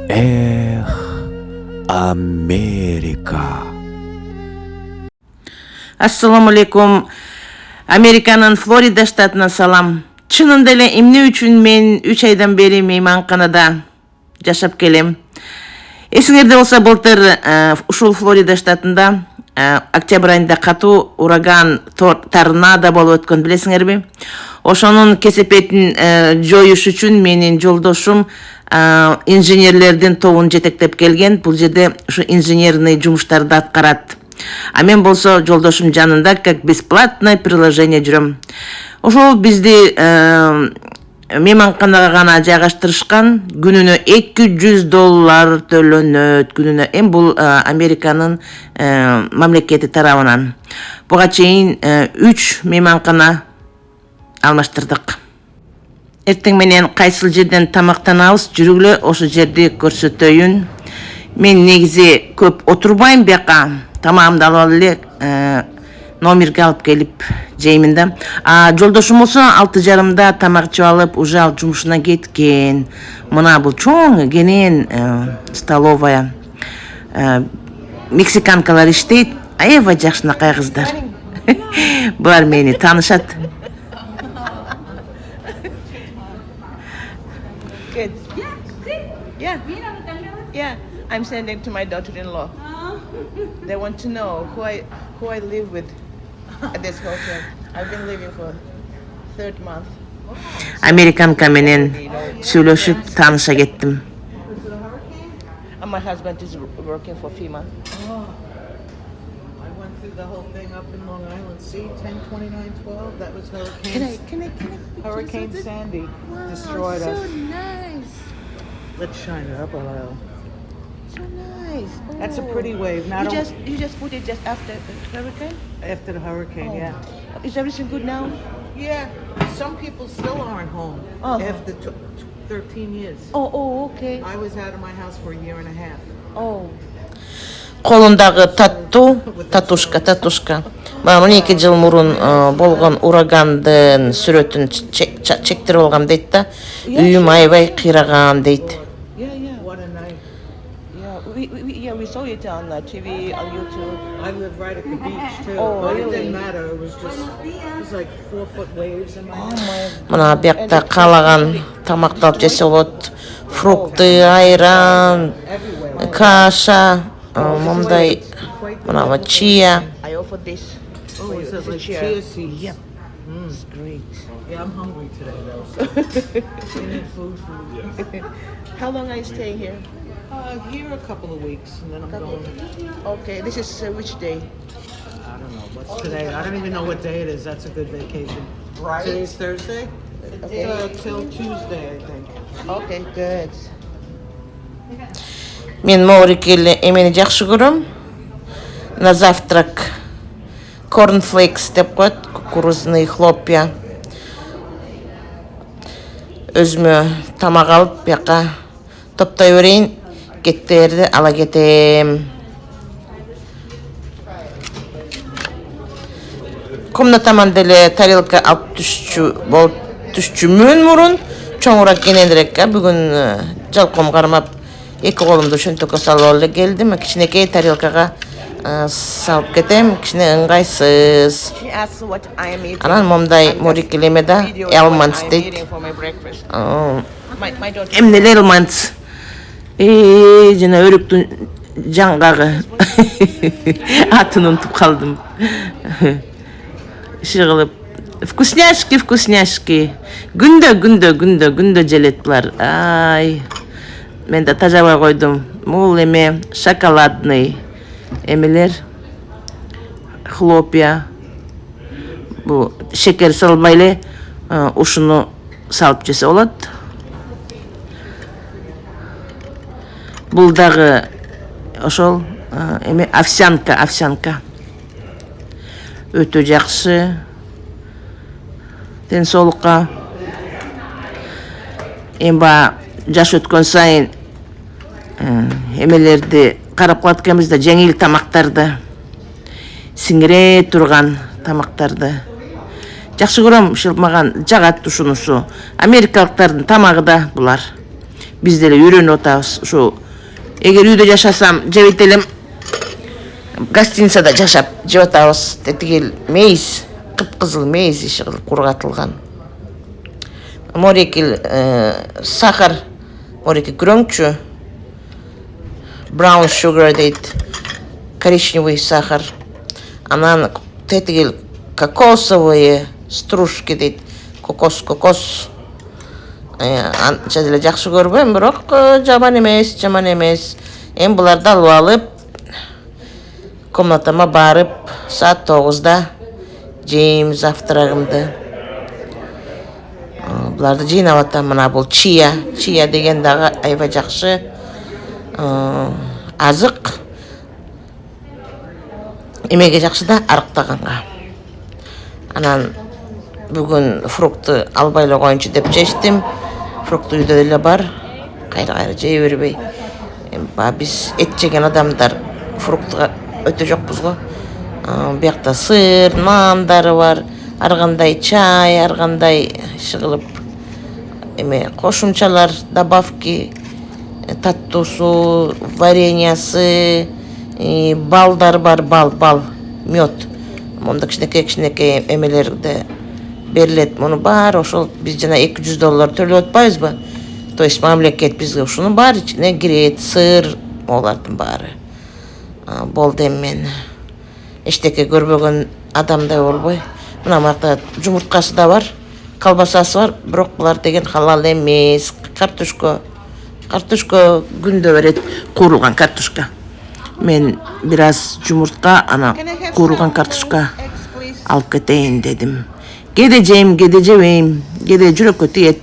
Эх, Америка. Ассаламу алейкум. Американын Флорида штатынан салам. Чынында эле эмне үчүн мен 3 айдан бери мейманканада жашап келем. Эсиңерде болсо былтыр ушул Флорида штатында октябрь айында катуу ураган торнадо болуп өткөн, билесиңерби? Ошонун кесепетин жоюш үчүн менин жолдошум инженерлердин тобун жетектеп келген. Бул жерде ушу инженерный жумуштарды аткарат. А мен болсо жолдошум жанында как бесплатное приложение жүрөм. Ошол бизди мейманканага гана жайгаштырышкан. Күнүнө $200 төлөнөт. Күнүнө бул Американын мамлекети тарабынан. Буга чейин 3 мейманкана алмаштырдык. Эртең менен кайсыл жерден тамактанабыз, жүрүгүлө ошол жерди көрсөтөйүн. Мен негизи көп отурбайм бияка. Тамамды алып эле номерге алып келип жеймин да. Жолдошум болсо 6:30 тамак жеп алып, уже ал жумушуна кеткен. Мына бул чоң кенен столовая. Мексиканкалар иштейт. Аябай жакшынакай кыздар. Булар мени таанышат. Good. Yeah. Yeah. I'm sending to my daughter-in-law. They want to know who I live with at this hotel. I've been living for third month. Amerikanka менен сүйлөшүп тааныша кеттим. And my husband is working for FEMA. I went through the whole thing up in Long Island. See, 10/29/12. That was Hurricane Sandy destroyed us. So nice. Let's shine it up a little. So nice. That's a pretty wave. Now You just put it just after the hurricane? after the hurricane, yeah. Is everything good now? Yeah. Some people still aren't home after 13 years. Oh, okay. I was out of my house for a year and a half. Oh. Колундагы татушка. Мына 12 жыл мурун болгон урагандын сүрөтүн чектирип алгам дейт да. Үйүм аябай кыйраган дейт. What a night. We saw it on TV, on YouTube. I live right at the beach too. Oh, But really? it didn't matter. It was like 4-foot waves in my house. Мына биякта каалаган тамакты алып жесе болот. Фрукты, айран, каша, мындай, мына чия. I offer this. Oh, is it like chia seeds? Yep. It's great. Yeah, I'm hungry today though. So we need food. How long are you staying here? Here a couple of weeks, and then I'm going. Okay, this is which day? I don't know what's today. I don't even know what day it is. That's a good vacation. Right. Today's Thursday. Okay. Till Tuesday, I think. Okay, good. Мен Маурикеле эмени жакшы көрөм. На завтрак корнфлейкс деп коет, кукурузный хлопья. Өзүмө тамак алып, бияка топтой берейин, кеттерди ала кетем. Комнатаман деле тарелка алып түшчүмүн мурун, чоңураак кененирээк. Бүгүн жалком кармап, эки колумду шөнтөккө салып эле келдим. Кичинекей тарелкага салып кетем, кичине ыңгайсыз. Анан момдай морикелеме да элманс дейт. Эмнелер элманс? Жана өрүктүн жаңгагы. Атын унутуп калдым. Иши кылып, вкусняшки. Күндө желет булар. Ай. Мен да тажабай койдум. Бул эме шоколадный эмелер, хлопья. Бу шекер салбай эле ушуну салып жесе болот. Бул дагы ошол эме овсянка. Өтө жакшы. Ден соолукка. Эмба жаш өткөн сайын эмелерди карап калат экенбиз да, жеңил тамактарды, сиңире турган тамактарды. Жакшы көрөм, ушул мага жагат ушунусу. Америкалыктардын тамагы да булар. Биз деле үйрөнүп атабыз. Ушу эгер үйдө жашасам, жебейт элем. Гостиницада жашап жеп атабыз. Тетигил мейиз, кыпкызыл мейиз иши кылып кургатылган. Морекил сахар, морекил күрөңчү. Brown sugar дейт. Коричневый сахар. Анан тетигил кокосовые стружки дейт. Кокос. Анча деле жакшы көрбөйм, бирок жаман эмес. Эми буларды алып алып, комнатама барып, саат 9-да жейм завтрагымды. Буларды жыйнап атам. Мына бул чия деген дагы аябай жакшы азык. Эмеге жакшы да, арыктаганга. Анан бүгүн фрукты албай эле коеюнчу деп чечтим. Фрукты үйдө деле бар. Кайра жей бербей. Биз эт жеген адамдар фруктка өтө жокпуз го. Биякта сыр, нандары бар. Ар кандай чай, ар кандай иши кылып кошумчалар, добавки, таттуусу, вареньясы, балдар бар, бал, мед. Монда кичинекей эмелерде берилет. Муну бар, ошол биз жана $200 төлөп атпайбызбы? То есть мамлекет бизге ушунун баары ичине кирет, сыр, олардын баары. Болду эми мен эчтеке көрбөгөн адамдай болбой. Мына макта жумурткасы да бар, колбасасы бар, бирок булар деген халал эмес. Картошка күндө берет, куурулган картошка. Мен бир аз жумуртка, ана куурулган картошка алып кетейин дедим. Кеде жейм, кеде жебейм, кеде жүрөккө тиет.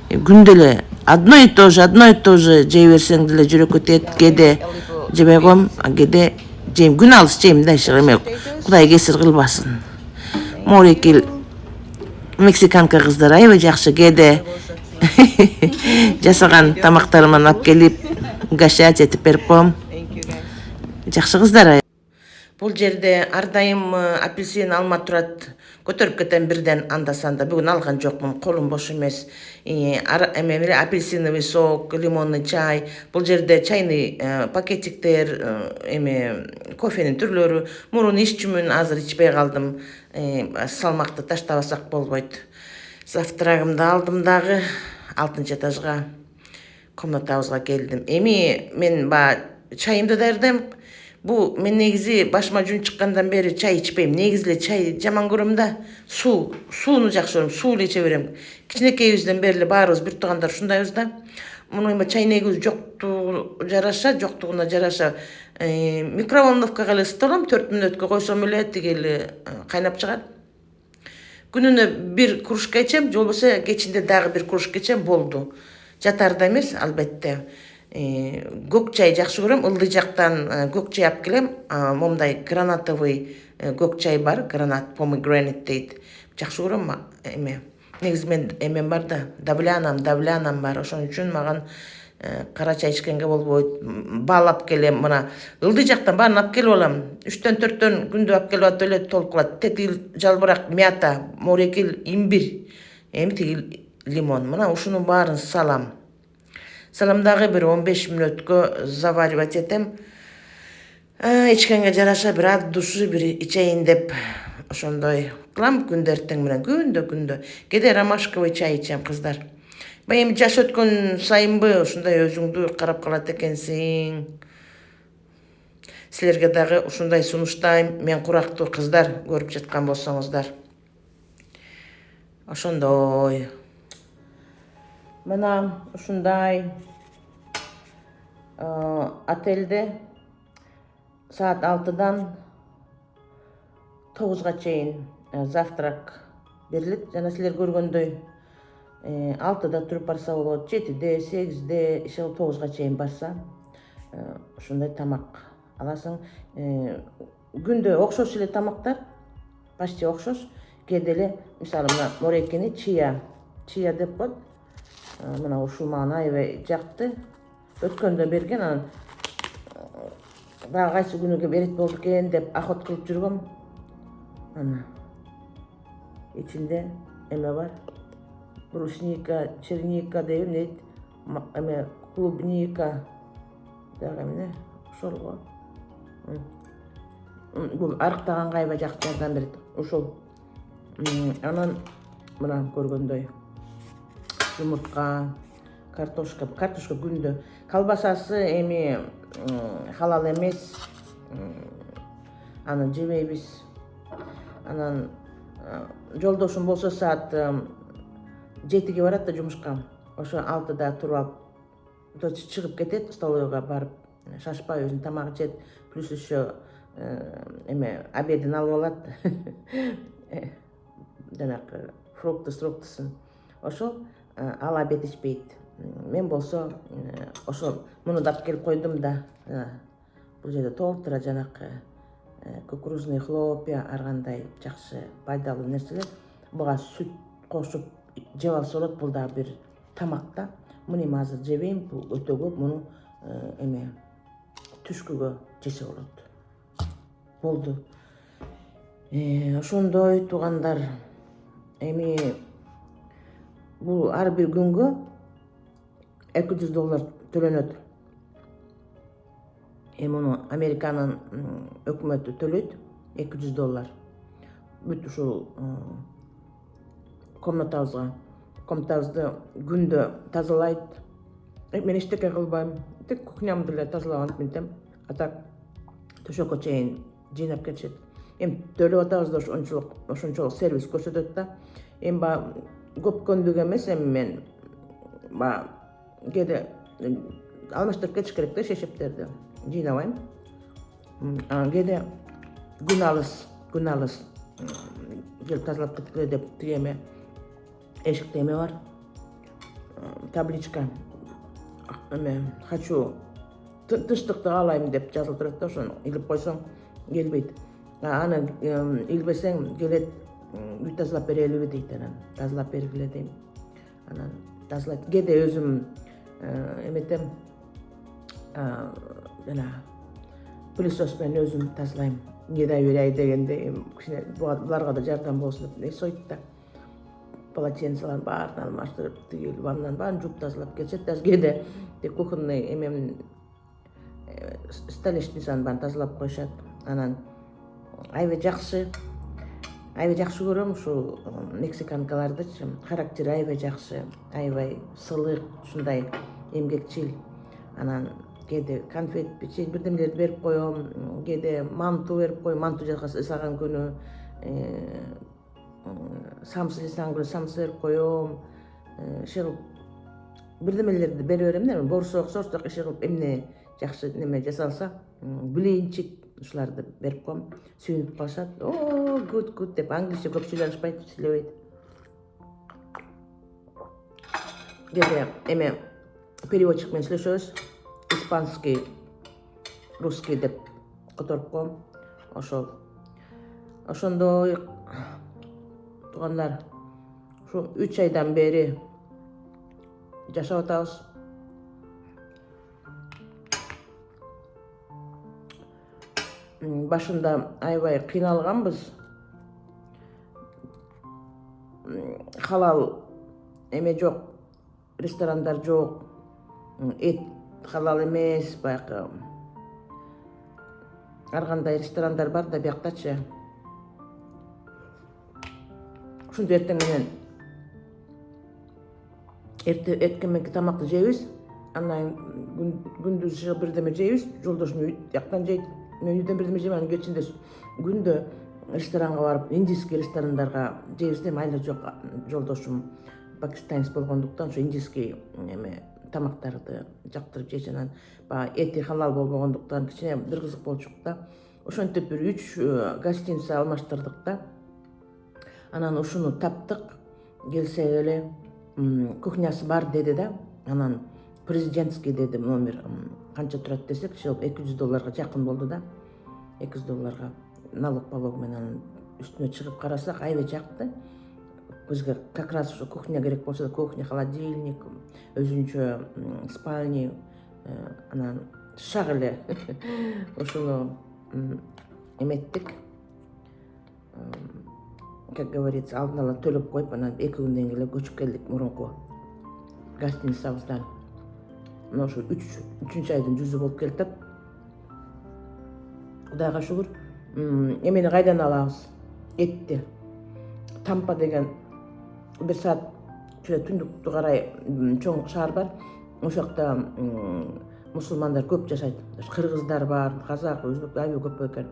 Күндө эле одно и то же жей берсең деле жүрөккө тиет. Кеде жебей коем, кеде жейм. Күн алыс жейм да, Кудай кесир кылбасын. Морекил мексиканка кыздар аябай жакшы кеде жасаган тамактарыман алып келип, угощать этип берип коем. Жакшы кыздар. Бул жерде ар дайым апельсин алма турат. Көтөрүп кетем бирден анда-санда. Бүгүн алган жокмун, колум бош эмес. Апельсиновый сок, лимонный чай. Бул жерде чайный пакетиктер, кофенин түрлөрү. Мурун иччүмүн, азыр ичпей калдым. Салмакты таштабасак болбойт. Завтрагымды алдым дагы 6-этажга, комнатабызга келдим. Эми мен чайымды даярдайм. Бу мен негизи башыма жун чыккандан бери чай ичпейм. Негизи чай жаман көрөм да. Сууну жакшы көрөм, суу эле иче берем. Кичинекейибизден бери баарыбыз бир туугандар ушундайбыз да. Муну чайнегибиз жоктугуна жараша микроволновкага эле ысыталам, 4 мүнөткө койсом эле тигил кайнап чыгат. Күнүнө бир кружка ичем, же болбосо кечинде дагы бир кружка ичем, болду. Жатарда эмес, албетте. Көк чай жакшы көрөм, ылдый жактан көк чай алып келем. Момдай гранатовый көк чай бар, гранат pomegranate дейт. Жакшы көрөм негизи мен эмен бар да, давлянам бар. Ошон үчүн маган кара чай ичкенге болбойт. Бал алып келем, мына ылдый жактан баарын алып келип алам. 3-4 күндө алып келип атып эле толуп калат. Тетил жалбырак мята, морекил имбирь, тигил лимон. Мына ушунун баарын салам. Саламдагы бир 15 мүнөткө заваривать этем. Ичкенге жараша бир ад душу бир ичейин деп ошондой кылам күндө эртең менен, күндө. Кеде ромашковый чай ичем, кыздар. Эми жаш өткөн сайынбы ушундай өзүңдү карап калат экенсиң. Силерге дагы ушундай сунуштайм. Мен курактуу кыздар, көрүп жаткан болсоңуздар. Ошондой. Мына ушундай отелде саат 6-дан 9-га чейин завтрак берилет. Жана силер көргөндөй 6-да туруп барса болот, 7-де, 8-де, 9-га чейин барса ушундай тамак аласың. Күндө окшош эле тамактар, почти окшош. Кээде эле, мисалы, мына морекини чия деп коет. Мына ушул мага аябай жакты. Өткөндө берген, анан дагы кайсы күнүгө берет болду экен деп ахот кылып жүргөм. Ана ичинде эме бар. Брусника, черника дейм, дейт. эме клубника дагы эмне ошол го. Бул арыктаган кайба жакчардан берет ошол. Анан мына көргөндөй жумуртка, картошка күндө, колбасасы эми халал эмес, аны жебейбиз. Анан жолдошум болсо саат 7-ге барат да жумушка. Ошо 6-да туруп алып чыгып кетет, столовойго барып, шашпай өзүнүн тамагын жейт, плюс еще эме обедин алып алат. Жанагы фруктысын. Ошол ал обед ичпейт. Мен болсо ошо муну да келип койдум да. Бул жерде толтура жанагы кукурузный хлопья, ар кандай жакшы пайдалуу нерселер. Буга сүт кошуп жеп алса болот. Бул дагы бир тамак да. Муну эми азыр жебейм, бул өтө көп. Муну эме түшкүгө жесе болот. Болду. Ошондой туугандар, эми бул ар бир күнгө $200 төлөнөт. Муну Американын өкмөтү төлөйт, $200. Бүт ушул комнатабызды күндө тазалайт. Мен эчтеке кылбайм, тек кухнямды эле тазалаган минтем. А так төшөккө чейин жыйнап кетишет. Эми төлөп атабыз да ошончолук сервис көрсөтөт да. Эми баягы көп көндүк эмес, эми мен баягы кээде алмаштырып кетиш керек да шешептерди. Жыйнабайм. Кээде күн алыс келип тазалап кеткиле деп тиги эшикте эме бар. Табличка. Хочу тыштыкты алайм деп жазылып турат да, ошону илип койсоң келбейт. Аны илбесең келет, үй тазалап берелиби дейт, анан тазалап бергиле дейм. Анан тазалайт. Кээде өзүм эметем, жана пылесос менен өзүм тазалайм. Кээде берей дегенде кичине буларга да жардам болсун деп эс ойт да. Полотенцелерин баарын алмаштырып, тигил ваннанын баарын жууп тазалап кетишет. Даже кээде кухонный эмемдин столешницанын баарын тазалап коюшат. Анан аябай жакшы көрөм ушул мексиканкалардычы. Характери аябай жакшы, аябай сылык, ушундай эмгекчил. Анан кээде конфет, печенье, бирдемелерди берип коем, кээде манту берип коем, манту жасаган күнү, самсы жасаган күнү самсы берип коем. Иши кылып бирдемелерди бере берем да, борсок, иши кылып эмне жакшы неме жасалса, блинчик ушуларды берип коем. Сүйүнүп калышат. О, good деп англисче көп сүйлөшпөйт, сүйлөбөйт. Кээде эме переводчик менен сүйлөшөбүз. Испанский, русский деп которуп коем. Ошондой туугандар, ушу 3 айдан бери жашап атабыз. Башында аябай кыйналганбыз. Халал эме жок, ресторандар жок. Эт халал эмес, баягы ар кандай ресторандар бар да бияктачы. Ушинтип эртең менен эртең тамакты жейбиз. Андан күндүз бирдеме жейбиз. Жолдошум жактан жейт. Мен үйдөн бирдеме жейм, анан кечинде күндө ресторанга барып, индийский ресторандарга жейбиз да. Майла жок, жолдошум пакистанец болгондуктан ошо индийский эме тамактарды жактырып жейт. Анан баягы эти халал болбогондуктан кичине бир кызык болчук да. Ошентип бир 3 гостиница алмаштырдык да. Анан ушуну таптык, келсек эле кухнясы бар деди да. Анан президентский деди номер. Канча турат десек, $200 жакын болду да. $200 налог менен үстүнө чыгып карасак, аябай жакты. Бизге как раз ушу кухня керек болсо да, кухня, холодильник, өзүнчө спальня, анан шак эле ушуну эметтик. Как говорится, алдын ала төлөп коюп, анан 2 күндөн кийин эле көчүп келдик мурунку гостиницабыздан. мына ошо 3 айдын жүзү болуп келатат. Кудайга шүгүр. Эмени кайдан алабыз? Этти. Тампа деген 1 саат түндүктү карай чоң шаар бар. Ошол жакта мусулмандар көп жашайт. Кыргыздар бар, казак, өзбек аябай көп экен.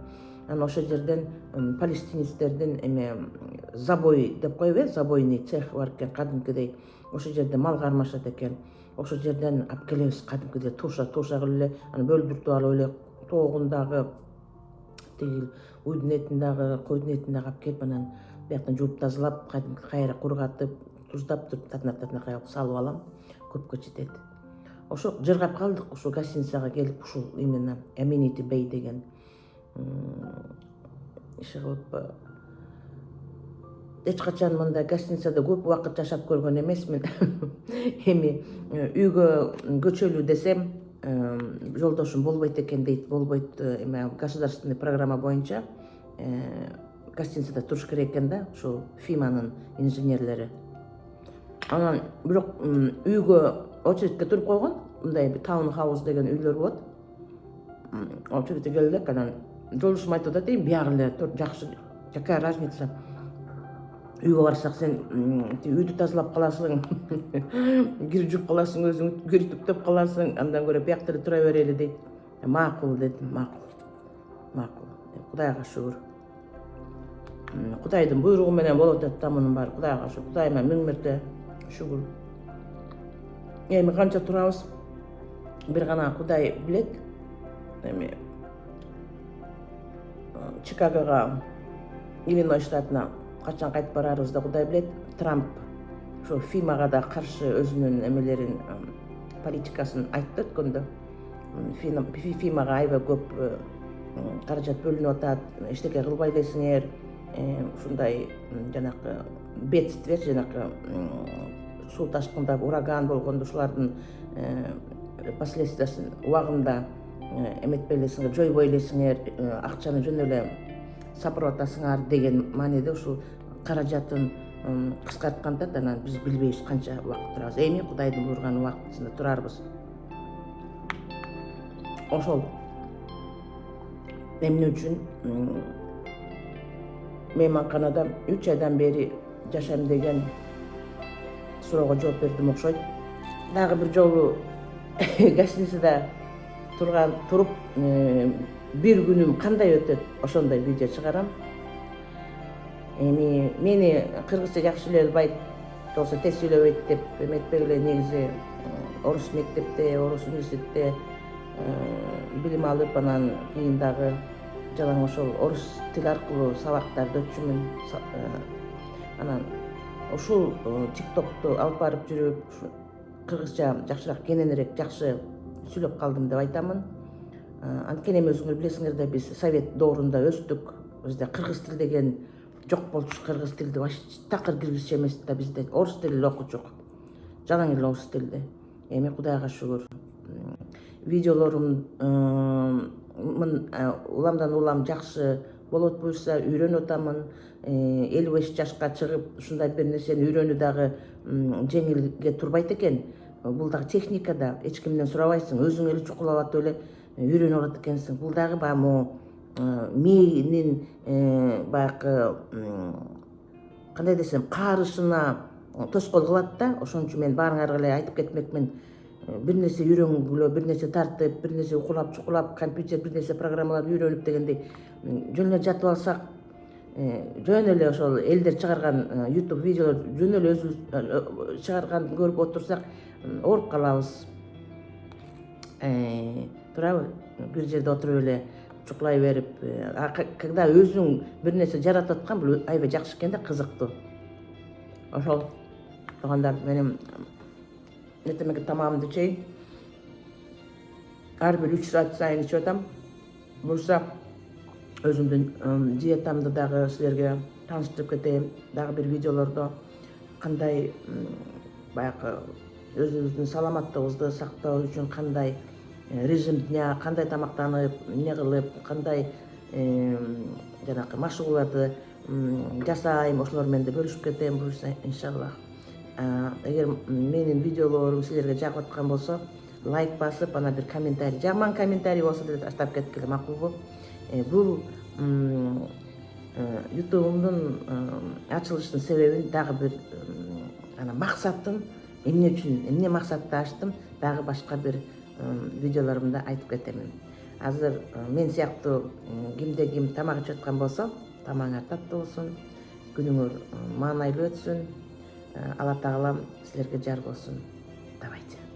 Анан ошол жерден палестинецтердин забой деп коебу, забойный цех бар экен кадимкидей. Ошол жерде мал кармашат экен. Ошол жерден алып келебиз кадимкидей туша кылып эле, аны бөлдүртүп алып эле тоогундагы тиги уйдун этин дагы, койдун этин дагы алып келип анан бияктан жууп тазалап, кайра кургатып, туздап туруп татына кайып салып алам. Көпкө жетет. Ошо жыргап калдык, ушул гостиницага келип, ушул именно Amenity Bay деген иши кылып. Эч качан мындай гостиницада көп убакыт жашап көргөн эмесмин. Эми үйгө көчөлүү десем, жолдошум болбойт экен дейт. Болбойт, эме государственный программа боюнча гостиницада туруш керек экен да, ушул ФИМАнын инженерлери. Анан бирок үйгө очередке туруп койгон, мындай таунхаус деген үйлөр болот. Очередке келдик, анан жолдошум айтып атат, биягы эле жакшы, какая разница. Үйгө барсак сен үйдү тазалап каласың, кир жууп каласың, өзүң кир түктөп каласың, андан көрө биякта эле тура берели дейт. Макул дедим, макул. Кудайга шүгүр. Кудайдын буйругу менен болуп атат да мунун баары. Кудайга шүгүр. Кудайыма миң мерте шүгүр. Эми канча турабыз? Бир гана Кудай билет. Эми Чикагога, Иллинойс штатына качан кайтып барарыбызды Кудай билет. Трамп ошо ФИМАга да каршы өзүнүн эмелерин, политикасын айтты өткөндө. ФИМАга аябай көп каражат бөлүнүп атат. Эчтеке кылбай элесиңер. Ушундай жанакы бедствие, жанакы суу ташкындап, ураган болгондо ушулардын последствиясын убагында эметпей элесиңер, жойбой элесиңер, акчаны жөн эле сапырып атасыңар деген мааниде ушул каражатын кыскарткан да, анан биз билбейбиз канча убакыт турабыз. Эми Кудайдын буйруган убактысында турарбыз. Ошол эмне үчүн мейманканада 3 айдан бери жашайм деген суроого жооп бердим окшойт. Дагы бир жолу гостиницада туруп бир күнүм кандай өтөт, ошондой видео чыгарам. Эми мени кыргызча жакшы эле албайт, болсо тез сүйлөбөйт деп эметпей эле негизи орус мектепте, орус университетте билим алып, анан кийин дагы жалаң ошол орус тил аркылуу сабактарды өтчүмүн. Анан ушул TikTok'ту алып барып жүрүп, кыргызча жакшыраак, кененирээк жакшы сүйлөп калдым деп айтамын. Анткени эми өзүңөр билесиңер да, биз Совет доорунда өстүк. Бизде кыргыз тил деген жок болчу, кыргыз тилди такыр киргизчү эмес да, бизде орус тили эле окучук. Жалаң эле орус тилди. Эми Кудайга шүгүр. Видеолорум уламдан улам жакшы болот буюрса үйрөнүп атамын. 55 жашка чыгып ушундай бир нерсени үйрөнүү дагы жеңилге турбайт экен. Бул дагы техника да, эч кимден сурабайсың, өзүң эле чукулап атып эле үйрөнүп алат экенсиң. Бул дагы баягы мээнин баягы кандай десем, каарышына тоскоол кылат да. Ошон үчүн мен баарыңарга эле айтып кетмекмин. Бир нерсе үйрөнгүлө, бир нерсе тартып, бир нерсе укулап, чукулап, компьютер бир нерсе программаларды үйрөнүп дегендей жөн эле жатып алсак, жөн эле ошол элдер чыгарган YouTube видеолор жөн эле өзүбүз чыгарганды көрүп отурсак, ооруп калабыз. Туурабы? Бир жерде отуруп эле чукулай берип, когда өзүң бир нерсе жаратып аткан, бул аябай жакшы экен да, кызыктуу. Ошол туугандар, менин эртеңки тамагымды ичейин. Ар бир 3 саат сайын ичип атам. Буюрса өзүмдүн диетамды дагы силерге тааныштырып кетейин. Дагы бир видеолордо кандай баягы өзүбүздүн саламаттыгыбызды сактоо үчүн кандай режим дня, кандай тамактанып, эмне кылып, кандай жанакы машыгууларды жасайм, ошолор менен да бөлүшүп кетейин буюрса, иншаллах. Эгер менин видеолорум силерге жагып аткан болсо, лайк басып, ана бир комментарий, жаман комментарий болсо деле таштап кеткиле макулбу. Бул ютубумдун ачылыштын себебин дагы бир ана максатын эмне үчүн, эмне максатта ачтым, дагы башка бир видеолорумда айтып кетемин. Азыр мен сыяктуу кимде ким тамак ичип аткан болсо, тамагыңар таттуу болсун, күнүңөр маанайлуу өтсүн. Алла Таалам силерге жар болсун. Давайте.